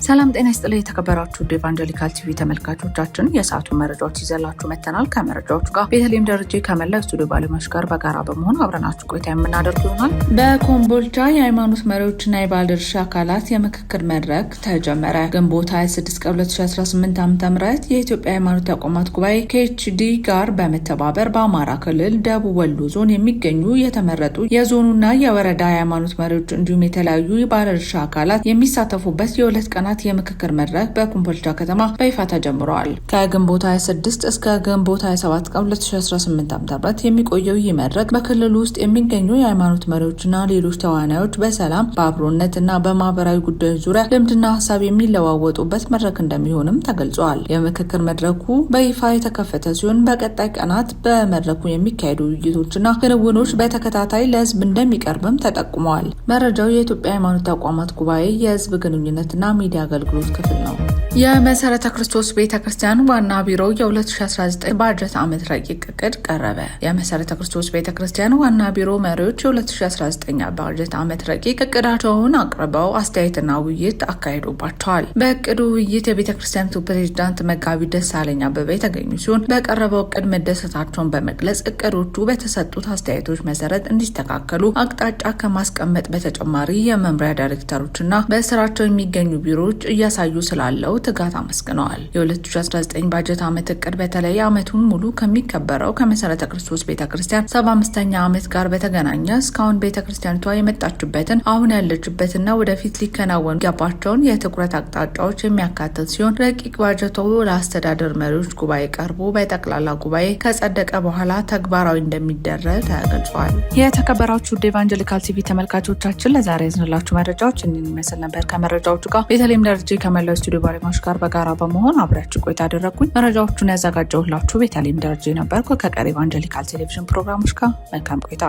ሰላም ጤና ይስጥልኝ የተከበራችሁ ኢቫንጀሊካል ቲቪ ተመልካቾቻችን የሰዓቱ መረጃዎች ይዘላችሁ መተናል። ከመረጃዎቹ ጋር ቤተልሔም ደረጀ ከመላው ስቱዲዮ ባለሙያዎች ጋር በጋራ በመሆን አብረናችሁ ቆይታ የምናደርግ ይሆናል። በኮምቦልቻ የሃይማኖት መሪዎችና የባለድርሻ አካላት የምክክር መድረክ ተጀመረ። ግንቦት 26 ቀን 2018 ዓ.ም የኢትዮጵያ ሃይማኖት ተቋማት ጉባኤ ከኤችዲ ጋር በመተባበር በአማራ ክልል ደቡብ ወሎ ዞን የሚገኙ የተመረጡ የዞኑና የወረዳ የሃይማኖት መሪዎች እንዲሁም የተለያዩ የባለድርሻ አካላት የሚሳተፉበት የሁለት ቀናት የምክክር መድረክ በኮምቦልቻ ከተማ በይፋ ተጀምሯል። ከግንቦት 26 እስከ ግንቦት 27 ቀን 2018 ዓ.ም የሚቆየው ይህ መድረክ በክልሉ ውስጥ የሚገኙ የሃይማኖት መሪዎችና ሌሎች ተዋናዮች በሰላም በአብሮነትና በማህበራዊ ጉዳዮች ዙሪያ ልምድና ሀሳብ የሚለዋወጡበት መድረክ እንደሚሆንም ተገልጿል። የምክክር መድረኩ በይፋ የተከፈተ ሲሆን በቀጣይ ቀናት በመድረኩ የሚካሄዱ ውይይቶችና ክንውኖች በተከታታይ ለህዝብ እንደሚቀርብም ተጠቁመዋል። መረጃው የኢትዮጵያ ሃይማኖት ተቋማት ጉባኤ የህዝብ ግንኙነትና ሚዲያ አገልግሎት ክፍል ነው። የመሰረተ ክርስቶስ ቤተክርስቲያን ዋና ቢሮ የ2019 ባጀት ዓመት ረቂቅ እቅድ ቀረበ። የመሰረተ ክርስቶስ ቤተክርስቲያን ዋና ቢሮ መሪዎች የ2019 ባጀት ዓመት ረቂቅ እቅዳቸውን አቅርበው አስተያየትና ውይይት አካሂዶባቸዋል። በእቅዱ ውይይት የቤተክርስቲያኒቱ ፕሬዝዳንት መጋቢ ደሳለኝ አበበ የተገኙ ሲሆን በቀረበው እቅድ መደሰታቸውን በመግለጽ እቅዶቹ በተሰጡት አስተያየቶች መሰረት እንዲስተካከሉ አቅጣጫ ከማስቀመጥ በተጨማሪ የመምሪያ ዳይሬክተሮችና በስራቸው የሚገኙ ቢሮዎች እያሳዩ ስላለው ትጋት አመስግነዋል። የ2019 ባጀት ዓመት እቅድ በተለይ ዓመቱን ሙሉ ከሚከበረው ከመሰረተ ክርስቶስ ቤተክርስቲያን 75ኛ ዓመት ጋር በተገናኘ እስካሁን ቤተክርስቲያኒቷ የመጣችበትን አሁን ያለችበትና ወደፊት ሊከናወኑ ያባቸውን የትኩረት አቅጣጫዎች የሚያካትት ሲሆን ረቂቅ ባጀቱ ለአስተዳደር መሪዎች ጉባኤ ቀርቦ በጠቅላላ ጉባኤ ከጸደቀ በኋላ ተግባራዊ እንደሚደረግ ተገልጿል። የተከበራችሁ ኢቫንጀሊካል ቲቪ ተመልካቾቻችን ለዛሬ ያዝንላችሁ መረጃዎች እነዚህን ይመስል ነበር። ከመረጃዎቹ ጋር ቤተልሔም ደረጀ ከመላው ስቱዲዮ ባለሙያዎች ጋር በጋራ በመሆን አብሬያችሁ ቆይታ አደረግኩኝ። መረጃዎቹን ያዘጋጀሁላችሁ ቤተልሔም ደረጀ ነበርኩ። ከቀሪ ኢቫንጀሊካል ቴሌቪዥን ፕሮግራሞች ጋር መልካም ቆይታ።